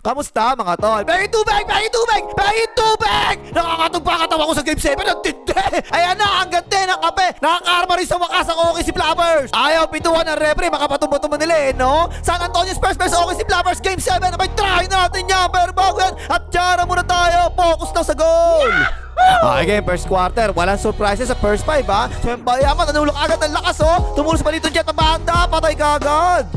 Kamusta mga tol? Pahingin tubig! Pahingin tubig! Pahingin tubig! Nakakatog pa katawa ko sa Game 7. Ang tindi! Ayan na, ang ganda ng kape. Nakakarma rin sa wakas ang OKC Flappers. Ayaw pituhan ng referee. Makapatumbo-tumbo nila no? San Antonio Spurs vs OKC Flappers Game 7. Abay, try na natin yan. Pero bago yan, at tiyara muna tayo. Focus na sa goal. Okay, game, first quarter. Walang surprises sa first 5 ha. So yung bayaman, nanulong agad ng lakas Tumulong sa balitong jet ng banda. Patay ka agad.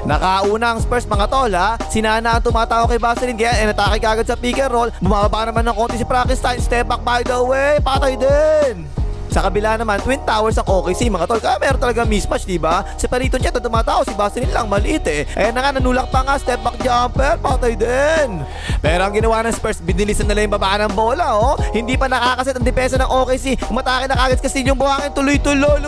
Nakauna ang Spurs mga tol ha. Sinana ang tumatawa kay Vaseline. Kaya inatake ka agad sa pick and roll. Bumababa naman ng konti si Frankenstein. Step back by the way. Patay din. Sa kabila naman, Twin Towers ang OKC mga tol. Kaya meron talaga mismatch, diba? Si Palito Chet na tumatawa, si Vaseline lang maliit Ayan na nga, nanulak pa nga, step back jumper, patay din. Pero ang ginawa ng Spurs, binilisan nila yung baba ng bola Hindi pa nakakaset ang depensa ng OKC. Umatake na kagad kasi yung buhangin, tuloy-tuloy,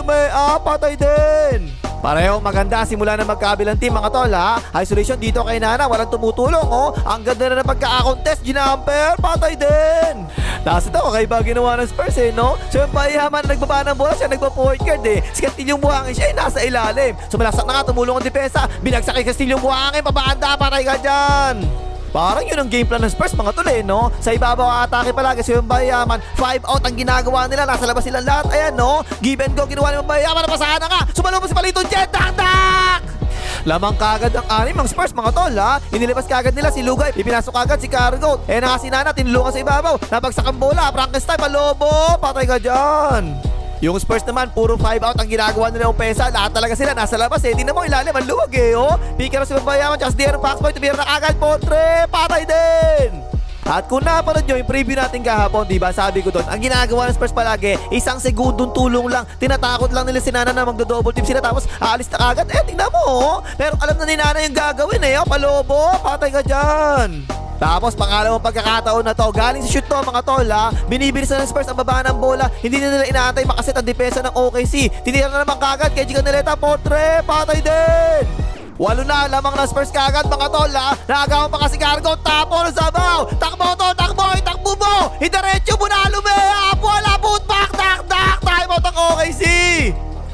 patay din. Pareho maganda, simula na magkabilang team mga tol ha. Isolation dito kay Nana, walang tumutulong Ang ganda na ng pagka-contest, ginamper, patay din. Tapos ito, kakaiba ginawa ng Spurs no? So yung Bayaman na nagbaba ng bola, siya nagpa-point guard Si Castillo buhangin, siya ay nasa ilalim. So malaksak na nga, tumulong ang depensa. Binagsak kay Castillo buhangin, pabanda, patay ka dyan. Parang yun ang game plan ng Spurs mga tol no? Sa ibabaw atake palagi si Bayaman. 5 out ang ginagawa nila, nasa labas silang lahat. Ayan no, give and go ginawa ni Bayaman. Napasahan na nga, sumalo mo si Palito Jet, tak! Lamang kagad ang anim ang Spurs mga tol ha. Inilabas kagad nila si Lugay, ipinasok kagad si Cargo. Na nga si Nana, tinulungan sa ibabaw. Nabagsak ang bola, Frankenstein, palobo, patay ka dyan. Yung Spurs naman, puro 5 out ang ginagawa nila Opesa. Lahat talaga sila nasa labas Tingnan mo, ilalim, ang luwag Pikero si Bayaman, tsaka si De'Aaron Foxboy, tumira na agad, Potre, patay din. At kung napanood nyo yung preview natin kahapon, diba, sabi ko doon, ang ginagawa ng Spurs palagi, isang segundong tulong lang, tinatakot lang nila si Nana na magdo-double team sila, tapos aalis na agad. Tingnan mo pero alam na ni Nana yung gagawin palobo, patay ka dyan. Tapos pangalawang pagkakataon na to, galing sa shoot to mga tol ha. Binibilis na ng Spurs ang baba ng bola. Hindi na nila inaantay makaset ang depensa ng OKC. Tinira na naman kagad kay Giga Naleta, Potre, patay din. 8 na lamang ng Spurs kagad mga tol ha. Naagawan pa kasi Cargo, tapo ng sabaw. Takbo to, takbo mo. Idiretso mo na, lumehap. Wala, putback, tak. Time out ang OKC.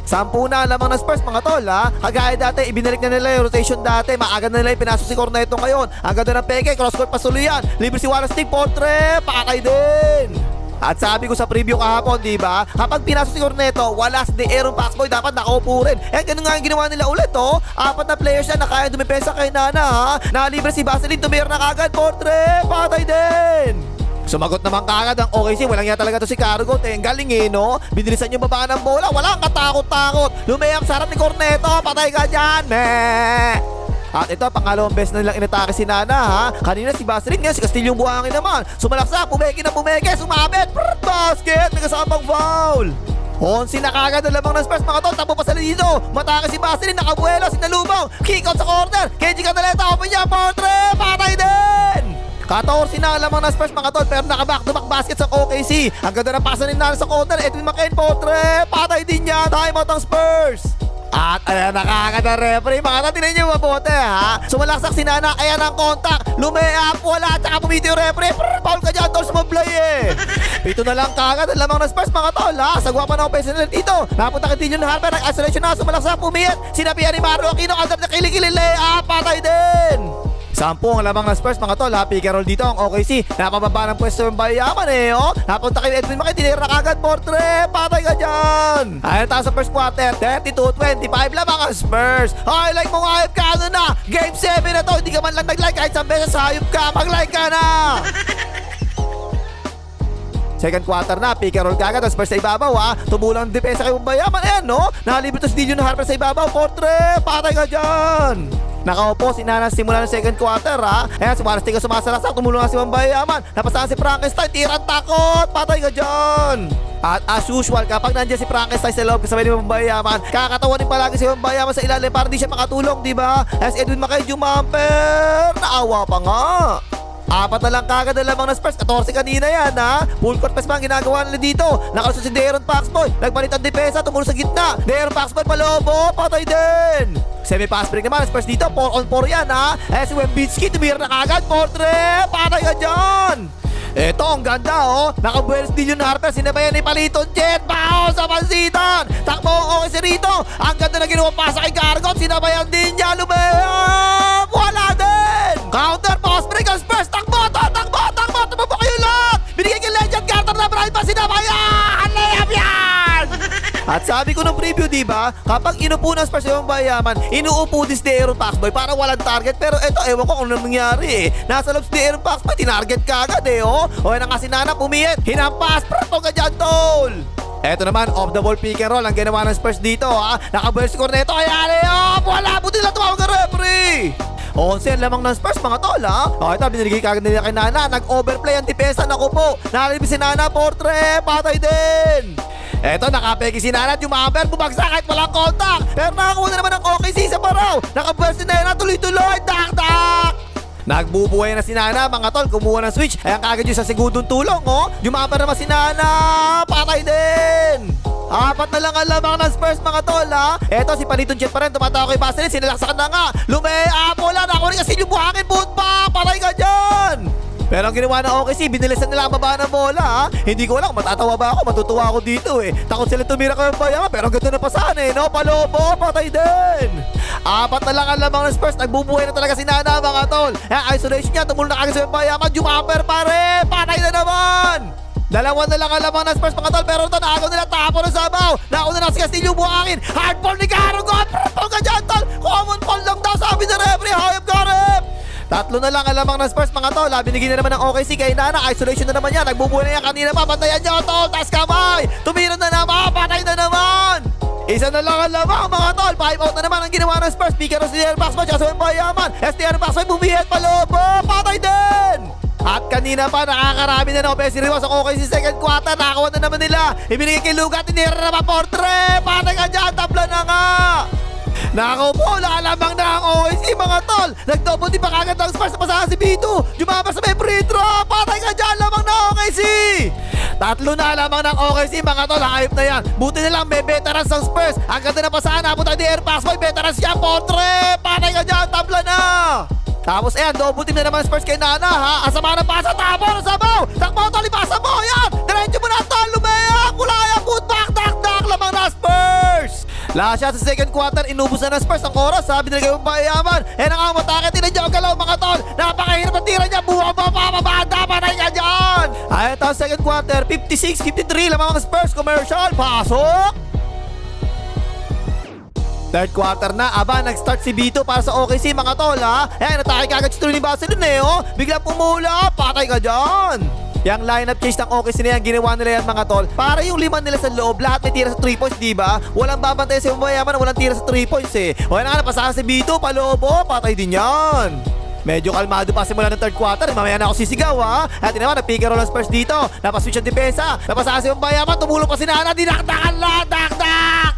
10 na lamang ng Spurs mga tol ha. Kagaya dati, ibinalik na nila yung rotation dati. Maaga na nila ipinasok si Corneto ngayon. Ang ganda ng peke, cross-court pasuluyan. Libre si Wallace Stick, Potre, pakay din. At sabi ko sa preview kahapon, diba? Kapag pinasok si Corneto, Wallace, De'Aaron Foxboy, dapat nakaupo rin. Ganun nga yung ginawa nila ulit 4 na players yan na kaya dumipensa kay Nana ha. Nakalibre si Vaseline, tumira na kagad, Potre, patay din. Sumagot naman kagad ang OKC. Walang yan talaga to si Cargo. Galing no? Binilisan yung baba ng bola. Walang katakot-takot. Lumiyap sa harap ni Corneto. Patay ka dyan, meh! At ito, pangalawang beses na nilang inatake si Nana ha. Kanina si Vaseline, ngayon si Castillo yung buhangin naman. Sumalaksa, pumeke na pumeke, sumabit, basket, may kasamang foul. 11 na kagad na lamang ng Spurs mga tol. Tapo pa sila dito. Matake si Vaseline, nakabuelo, sinalubaw. Kick out sa corner. KG Canaleta, open niya, Potre, patay din. 14 na lamang ng Spurs mga tol. Pero naka-back-to-back basket sa OKC. Ang ganda ng pasa ni Nana sa corner. Edwin McCain, Potre, patay din niya. Time out ang Spurs. At ayan na kagad ang referee. Mga tol, tinan niyo mabuti ha. Sumalaksak si Nana, ayan ang contact. Lumeap, wala, tsaka pumiti yung referee. Foul ka dyan, tol, sumablay Pito na lang kagad ang lamang ng Spurs mga tol ha. Sagwa pa na offensive nila dito. Napunta kay Tinion Harper, nag-isolation na, sumalaksak, pumiyat. Sinabihan ni Mario Aquino, agad na kilikilile, patay din. 10 ang lamang ng Spurs mga tol ha. Pick and roll dito ang OKC. Napababa ng pwesto yung Bayaman Napunta kay Edwin McCain, tinira na kagad, Potre, patay ka dyan. Ayan tayo sa first quarter, 32-25 lamang ang Spurs. Okay, like mo nga, hayop ka na. Game 7 na to, hindi ka man lang nag-like. Kahit isang beses hayop ka, mag-like ka na. Second quarter na, pick and roll kagad ang Spurs sa ibabaw ha. Tumulang depensa kay Bayaman. Ayan nakalibre to si Dillon Harper sa ibabaw, Potre, patay ka dyan. Nakaupo si Nana simula ng second quarter ha. Ayan, si Wallace Tiga sumasalasak, tumulong na si Bayaman. Napasahan si Frankenstein, tirang takot, patay ka dyan. At as usual, kapag nandiyan si Frankenstein sa loob kasabay ni Bayaman, kakatawanin palagi si Bayaman sa ilalim para di siya makatulong, diba? As Edwin McCain, jumamper, naawa pa nga. 4 na lang kagad na lamang ng Spurs. 14 kanina yan ha. Full court press pa ang ginagawa nila dito. Nakalusot si De'Aaron Foxboy. Nagpalit ang depensa, tumulong sa gitna. De'Aaron Foxboy, palobo, patay din. Semi-pass break naman. Spurs dito, 4 on 4 yan ha. Si Wembinski, tumira na kagad. Potre, patay ka dyan. Eto, ang ganda Nakabuelos din yung Harper. Sinabayan ni Paliton Jet. Bao sa pansitan. Takbo ang OKC rito. Ang ganda na ginawa pasa kay Gargot. Sinabayan din niya. Lumehap. Wala din. Counter, post break ang Spurs. Takbo, tumabok kayo lahat. Binigay kay Legend Carter na Brian Pasinamaya. Layup yan! At sabi ko ng preview, di ba? Kapag inupo ng Spurs yung Bayaman, inuupo din si De'Aaron Foxboy para walang target. Pero eto, ewan ko kung anong nangyari eh. Nasa loob si De'Aaron Foxboy, tinarget ka agad eh, oh. O yan ang kasi Nana, pumiyit. Hinampas, prato ka dyan, tol. Eto naman, off the ball pick and roll ang ginawa ng Spurs dito, ha. Nakabuel si Corneto, kaya layup! Wala, buti na tumawag ang referee. 11 lamang ng Spurs, mga tol, ha? O, ito, binigay kagad nila kay Nana. Nag-overplay ang depensa. Naku po, nalibis si Nana, portre, patay din. Eto, nakapeki si Nana at yung Amber, bumagsak kahit walang contact. Pero nakakuha na naman ng OKC sa paraw. Nakabuel si Nana, tuloy-tuloy, dak-dak. Nagbubuhay na si Nana, mga tol, kumuha ng switch. Ayan kagad yung sa segundong tulong, oh. Yung Amber naman si Nana, patay din. Apat na lang ang lamang ng Spurs, mga tol, ha? Eto, si Paniton Jet pa rin, tumatawa kay Baselin, sinalaksakan na nga. Lumeapo lang, ako rin kasi yung buhangin, bootback, patay ka dyan. Pero ang ginawa ng OKC, binilisan nila ang baba ng bola, ha? Hindi ko alam kung matatawa ba ako, matutuwa ako dito, eh. Takot sila tumira ka ng Bayaman, pero ang ganda na pasahan, eh, no? Palobo, patay din. Apat na lang ang lamang ng Spurs, nagbubuhay na talaga si Nana, mga tol. Isolation niya, tumulong na kagad sa Bayaman, Jumamper pare, patay na naman. Dalawa na lang ang lamang ng Spurs, mga tol, pero ito, nakagaw nila, tapo ng sabaw. Nauna na si Castillo, buhangin. Hard ball ni Caro, go ka dyan, tol. Common ball lang daw, sabi ng referee, hayop ka, ref. Tatlo na lang ang lamang ng Spurs, mga tol. Binigyan na naman ng OKC kay Nana. Isolation na naman yan. Nagbubuhay na yan kanina pa. Bantayan niyo, tol. Taas kamay. Tumira na naman. Patay na naman. Isa na lang ang lamang, mga tol. 5 out na naman ang ginawa ng Spurs. Speaker of De'Aaron Foxboy. Tsaka sa Bayaman. SDR Foxboy bumihit. Palobo. Patay din. At kanina pa, nakakarami na ng offensive rebounds ang OKC second quarter. Nakakuha na naman nila. Ibinigay kay Lugat. Tinira na naman portre. Patay ka dyan. Tabla na nga. Nako po, lalamang na ang OKC, mga tol. Nag-double di pa kagad ang Spurs na pasahan si Bito. Jumabas sa may free throw. Patay ka dyan, lamang na OKC. Tatlo na lamang ng OKC, mga tol. Hayop na yan. Buti na lang may veterans ng Spurs. Ang ganda na pasahan. Napunta ni De'Aaron Foxboy. Veterans yan, portre. Patay ka dyan, tabla na. Tapos ayan, double team na naman Spurs kay Nana, ha. Asama ng pasa, tapo ng sabaw. Takbo, tol, ipasa mo. Yan, diretso mo na, tol. Lumayak, kulaya, putback, dak-dak. Lamang na Spurs. Last shot sa second quarter, inubos na ng Spurs ang oras, sabi nila kayo Bayaman. Ang matake, tinadyo ang galaw, mga tol. Napakahirap ang tira niya, buwang mapapabanda, patay ka dyan. Ayan ito, second quarter, 56-53, lamang ang Spurs, commercial, pasok. Third quarter na, nag-start si Bito para sa OKC, mga tol, ha. Ayan, natake kagad si Tony Baselin, eh, oh. Biglang pumula, patay ka dyan. Yang lineup change ng OKC na yan, ginawa nila yan, mga tol. Para yung lima nila sa loob, lahat may tira sa 3 points, diba? Walang babantay sa Bayaman, walang tira sa 3 points, eh. O yan na nga, napasahan si Bito, palobo, patay din yan. Medyo kalmado pa simula ng third quarter, mamaya na ako sisigaw, ha. At naman, nag-pick and roll ang Spurs dito. Napaswitch ang depensa, napasahan si Bayaman, tumulong pa si Nana, dinakdakan lahat, dakdak.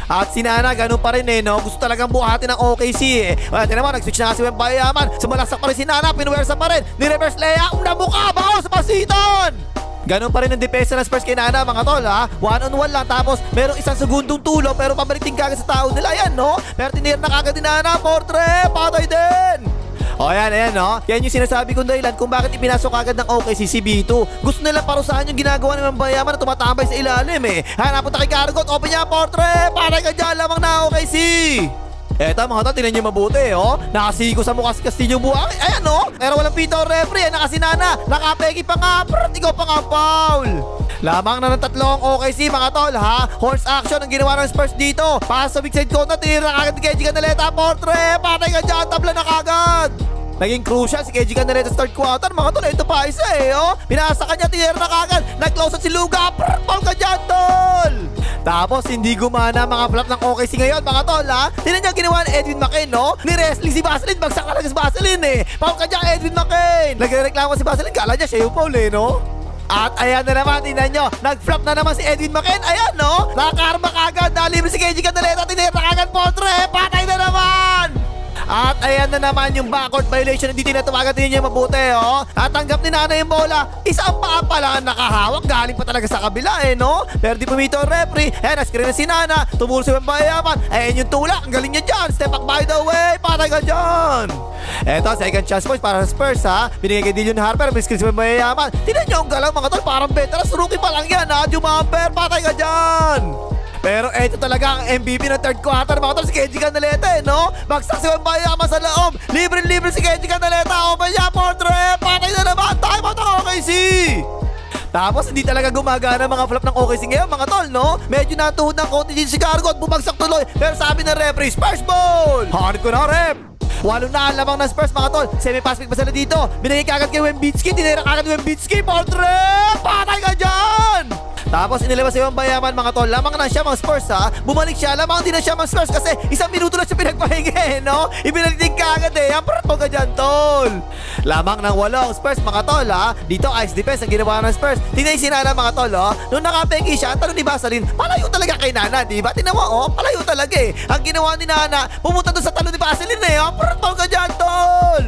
At si Nana, ganun pa rin, eh, no? Gusto talagang buhatin ng OKC, eh. At naman, nag-switch na si Bayaman. Sumalaksak pa rin si Nana, pinuwersa pa rin. Ni-reverse layup, nabuka, bawas sa pasiton! Ganun pa rin ang depensa ng Spurs kay Nana, mga tol, ha? 1-on-1 lang, tapos merong isang segundong tulong, pero pabalik din kagad sa tao nila. Ayan, no? Pero tinir na kagad ni Nana, portre, patay din! O ayan, no? Yan yung sinasabi kong dahilan kung bakit ipinasok agad ng OKC si B2. Gusto nila parusahan yung ginagawa ng Bayaman na tumatambay sa ilalim, eh. Napunta kay Cargot, open niya, portre, patay ka dyan, lamang na OKC! Eto, mga tol, tinan nyo mabuti, oh. Nakasiko sa mukha si Castillo buhangin. Ayan, no? Pero walang pito referee, nakasinana. Nakapeki pa nga, ikaw pa nga, foul. Lamang na ng tatlong OKC, mga tol, ha? Horse action ang ginawa ng Spurs dito. Pass sa big side corner, tinira kagad ni KG Canaleta, portre, patay ka dyan, tabla na kagad. Naging crucial si KG Canaleta sa third quarter, mga tol, ito pa isa, eh, oh. Pinasa kanya, tinira na kagad. Nag-close at si Luga, foul ka dyan, tol. Tapos hindi gumana mga flop ng OKC ngayon, mga tol, ha? Tinan niyo ginawa ni Edwin McCain, no? Ni-wrestling si Baselin, bagsak talaga si Baselin, eh. Foul ka dyan, Edwin McCain. Nagreklamo si Baselin, kala niya siya yung foul, eh, no? At ayan na naman, tingnan nyo, nag-flop na naman si Edwin McCain. Ayan, no? Nakakarma kagad, nalibre si KG Canaleta, tinira kagad, portre, patay na naman! At ayan na naman yung backcourt violation, hindi tinatawagan din niya mabuti, oh. Natanggap ni Nana yung bola, isang paa pa lang nakahawak, galing pa talaga sa kabila, eh, no? Pero di pumito ang referee, na-screen na si Nana, tumulong si Bayaman, ayan yung tulak, ang galing niya dyan, step back by the way, patay ka dyan! Eto, second chance points para sa Spurs, ha? Binigay kay Dillon Harper, miskin si Bayaman. Tignan nyo ang galaw, mga tol, parang veterans, rookie pa lang yan, ha? Jumamper, patay ka dyan! Pero eto talaga ang MVP ng third quarter mga tol, si Kenji Candeleta no? Bagsak si Wembanyama sa loob. Libre-libre si Kenji Candeleta. Open niya for three. Patay na naman. Time out ang OKC. Tapos hindi talaga gumagana mga flop ng OKC ngayon mga tol no? Medyo natuhod ng konti din si Chicago at bumagsak tuloy. Pero sabi ng referee, Spurs ball! Hanip ko na rep! 8 na ang lamang ng Spurs mga tol. Semi-pass pick pa sila dito. Binigay kagad kay Wembanyama. Tinira kagad Wembanyama. For three. Patay ka dyan! Tapos inilabas si Wembanyama mga tol. Lamang na siya mga Spurs ha. Bumalik siya. Lamang din na siya mga Spurs kasi 1 minuto lang siya pinagpahinga no? Ibinalik din kagad ang prato ka dyan tol. Lamang ng 8 Spurs mga tol ha. Dito ice defense ang ginawa ng Spurs. Tingnan yung sinana mga tol Nung nakapeki siya, ang tanong ni Basarin, palayo talaga kay Nana, diba? Tingnan mo palayo talaga Ang ginawa ni Nana, pumunta doon sa talo ni Basarin prato ka dyan tol.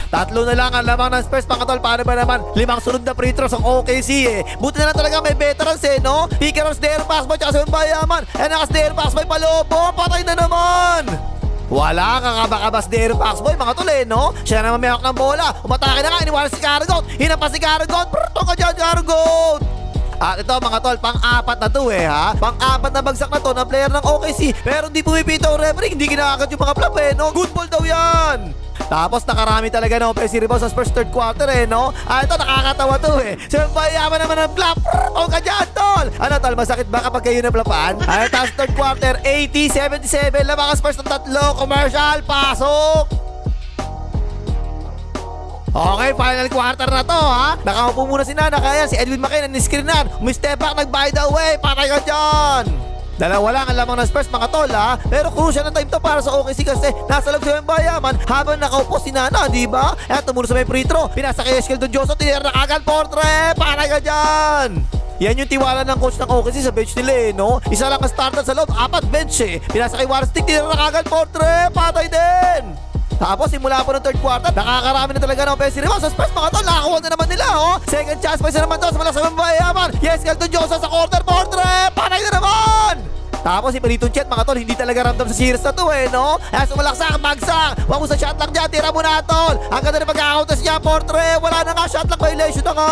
3 na lang ang lamang ng Spurs mga tol. Paano ba naman 5 sunod na free throws ang OKC Buti na lang talaga may veterans no? Picker on Stair Pass Boy tsaka si Wembanyama. Naka-Stair Pass Boy palobo. Patay na naman. Wala kakabakabas Stair Pass Boy mga tol no? Siya naman may hawak ng bola. Umatake na nga. Iniwala si Caragot. Hinampas si Caragot. Prato ka dyan Caragot. At ito mga tol, pang-apat na to ha. Pang-apat na bagsak na to ng player ng OKC. Pero hindi pumipito ang referee. Hindi ginagagat yung mga flop no? Good ball daw yan. Tapos nakarami talaga ng offensive rebound sa Spurs third quarter no? Ito nakakatawa to Si Wembanyama naman ng flop. O ka dyan tol. Ano tol, masakit ba kapag kayo na flopan? Tapos third quarter 80-77. Lamang ang Spurs ng 3. Commercial, pasok. Okay, final quarter na to ha. Nakaupo muna si Nana kaya si Edwin McKay ni-screenan. Umi-step back, nag-by the way. Patay ka dyan. 2 lang ang lamang ng Spurs mga tol ha. Pero crucial na time to para sa OKC kasi nasa loob si Wembanyama habang nakaupo si Nana, diba? At tumulong sa may free throw. Pinasa kay Eskelton Johnson. Tinira na agad for three. Patay ka dyan. Yan yung tiwala ng coach ng OKC sa bench nila no? Isa lang ang starter sa loob, 4 bench Pinasa kay Wallace Stick. Tinira na agad for three. Patay din. Tapos simula po ng third quarter, nakakarami na talaga ng offensive rebound sa Spurs mga tol. Nakakuha na naman nila Second chance pa isa naman to sa malakas sa Wembanyama. Yes, Kelton Johnson sa quarter for three. Patay na naman. Tapos si Peliton Chet mga tol, hindi talaga ramdam sa series na to no? Kaya sumalaksak, bagsak. Wag mo sa shot lang dyan, tira mo na tol. Ang ganda na pagkakauntas niya for three. Wala na nga, shot lang violation na nga.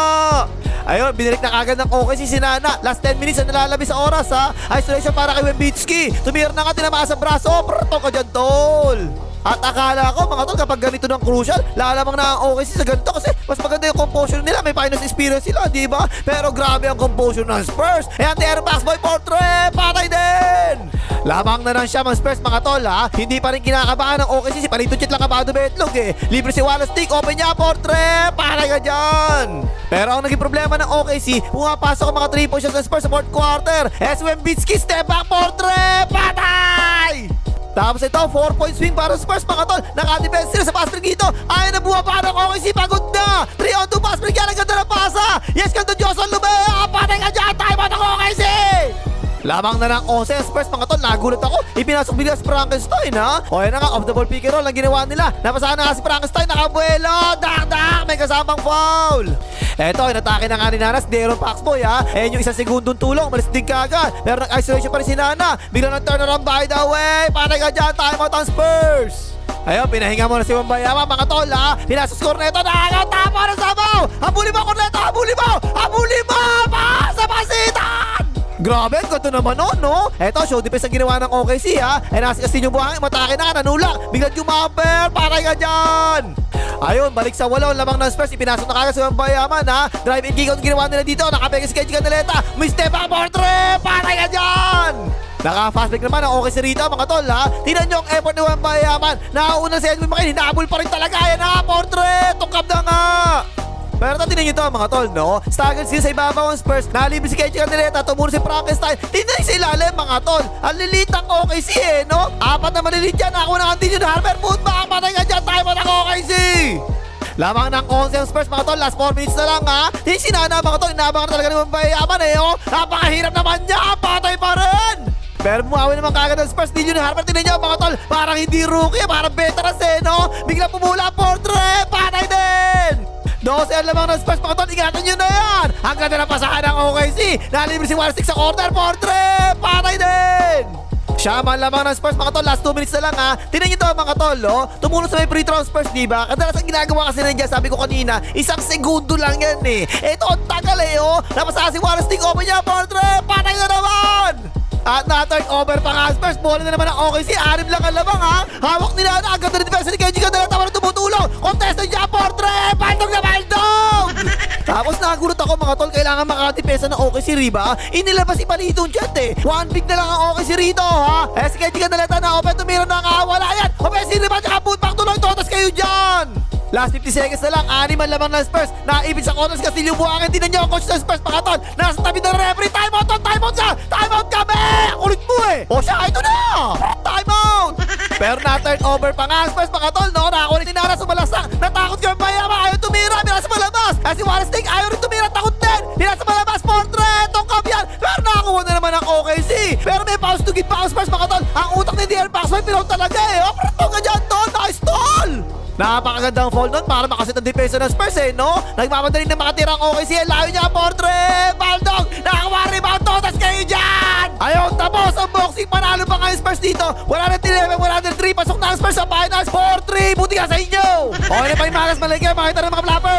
Ayun, binirik na kagad ng OKC si Nana. Last 10 minutes na nalalabi sa oras Isolation para kay Wembanyama. Tumira na nga, tinamaan sa braso. Prato ka dyan tol. At akala ko mga tol kapag ganito ng crucial, lalamang na ang OKC sa ganito kasi mas maganda yung composure nila. May finals experience sila, di ba? Pero grabe ang composure ng Spurs. Ayan, Terry Pass Boy for three. Patay din. Lamang na ng siya mga Spurs mga tol Hindi pa rin kinakabahan ng OKC. Si Peliton Chet lang kabado betlog Libre si Wallace Stick. Open niya for three. Patay ka dyan. Pero ang naging problema ng OKC, pumapasok ang mga 3 points sa Spurs sa fourth quarter. Wembanyama step back for three. Patay. Tapos ito, 4-point swing para sa Spurs mga tol. Naka-defense sila sa pass break dito. Ayaw na buwaba ng OKC, pagod na. 3-on-2 pass break yan, ang ganda ng pasa. Yes, Kelton Johnson, lumaya. Patay ka dyan, time out ng OKC. Lamang na ng 11 Spurs mga tol. Nagulat ako, ipinasok bigla si Frankenstein O yan na nga, off the ball pick and roll ang ginawa nila. Napasahan na nga si Frankenstein, nakabuelo. Dak-dak, may kasamang foul. Eto, inatake na nga ni Nana si De'Aaron Fox Boy Ayan yung 1 segundong tulong, umalis din kagad. Pero nag-isolation pa rin si Nana. Biglang ng turnaround by the way. Patay ka dyan, time out ang Spurs. Ayun, pinahinga mo na si Wembanyama mga tol Pinasa score na ito, nakakatapa na sabaw. Habulin mo, Corneto, habulin mo. Habulin mo, sa pasitan. Grabe, ganito naman no? Eto, show defense ang ginawa ng OKC nasa Castillo buhangin, matake na, nanulak. Biglang jumamper, patay ka dyan. Ayun, balik sa 8 lamang ng Spurs. Ipinasok na kagad si Wembanyama drive and kick out ginawa nila dito. Nakapega si Kenji Candeleta. May step back for three. Patay ka dyan. Naka-fast break naman ang OKC rito mga tol Tingnan nyo ang effort ni Wembanyama. Nakauna si Edwin McKay. Hinahabol pa rin talaga. Ayan na, for three. Tungkab na nga. Pero tingnan nyo ito mga tol Staggered sila sa ibabaw ang Spurs. Nalibre si Kenji Candeleta. Tumuro si Frankenstein. Tingnan nyo sa ilalim mga tol. Ang lilit ang OKC 4 na malilit yan. Ako na kantin yun. Harper Food ba? Patay ka dyan. Time out ang OKC. Lamang ng 11 ang Spurs mga tol. Last 4 minutes na lang Tingnan si Nana mga tol. Inabangan talaga ni Wembanyama Napakahirap naman niya. Patay pa rin. Pero bumawi naman kagad ang Spurs. Hindi yun Harper. Tingnan nyo mga tol. Parang hindi rookie. Parang veterans Biglang pumula for three. Patay din. 12 ang lamang ng Spurs mga tol. Ingatan nyo na yan. Ang ganda na pasahan ng OKC. Nalibre si Wallace Stick sa corner for three. Patay din. Siya man lamang ng Spurs mga tol. Last 2 minutes na lang Tingnan nyo ito mga tol Tumulong sa may free throw Spurs diba? Kadalasan ginagawa kasi nandiyan. Sabi ko kanina 1 segundo lang yan Ito ang tagal Napasahan si Wallace Stick. Open niya for three. Patay na naman. At na-turn over pa nga Spurs. Bola na naman ang OKC. 6 lang ang labang ha. Hawak nila na agad na defense ni Kenji Candela. Tama na tumutulong. Contested niya Portre. Baldog na Baldog! Tapos nagulat ako mga tol. Kailangan makadipesa ng OKC Riba. Inilabas si Palitong chat eh. 1 big na lang ang OKC rito ha. Eh si Kenji Candela na open tumira na wala yan. Open si Riba tsaka putback tuloy. Totas kayo dyan. Last 50 seconds na lang, 6 man lamang ng Spurs. Naibig sa Connors Castillo Buangin. Tinan nyo ang coach ng Spurs, mga tol. Nasa tabi ng referee. Timeout on, timeout ka! Timeout kami! Kulit mo eh! O siya, ito na! Timeout! Pero na-turn over pa nga ang Spurs, mga tol, no? Nakakulit ni Nara sumalasang. Natakot ka ba Yama? Ayaw tumira, binasa malabas. Kasi Wallace Sting, ayaw rin tumira, takot din. Binasa malabas, portrait, tongkap yan. Pero nakakuha na naman ang OKC. Pero may pause to give pa ang Spurs, mga tol. Ang utak ni DR Pax, may pinaw talaga eh. O, pero ka dyan, tol. Nice, tol! Napakagandang fall nun para makasit ang depensa ng Spurs eh, no? Nagmamadaling na makatira ang OKC. Layo niya ang portrait! Baldog! Nakakuha rebound! Totas kayo dyan! Ayaw tapos ang boxing. Panalo pa nga yung Spurs dito. 111, 103. Pasok na ang Spurs sa finals. 4-3. Buti ka sa inyo. Okay na pa yung Magas Maligay. Makita na mga Flappers.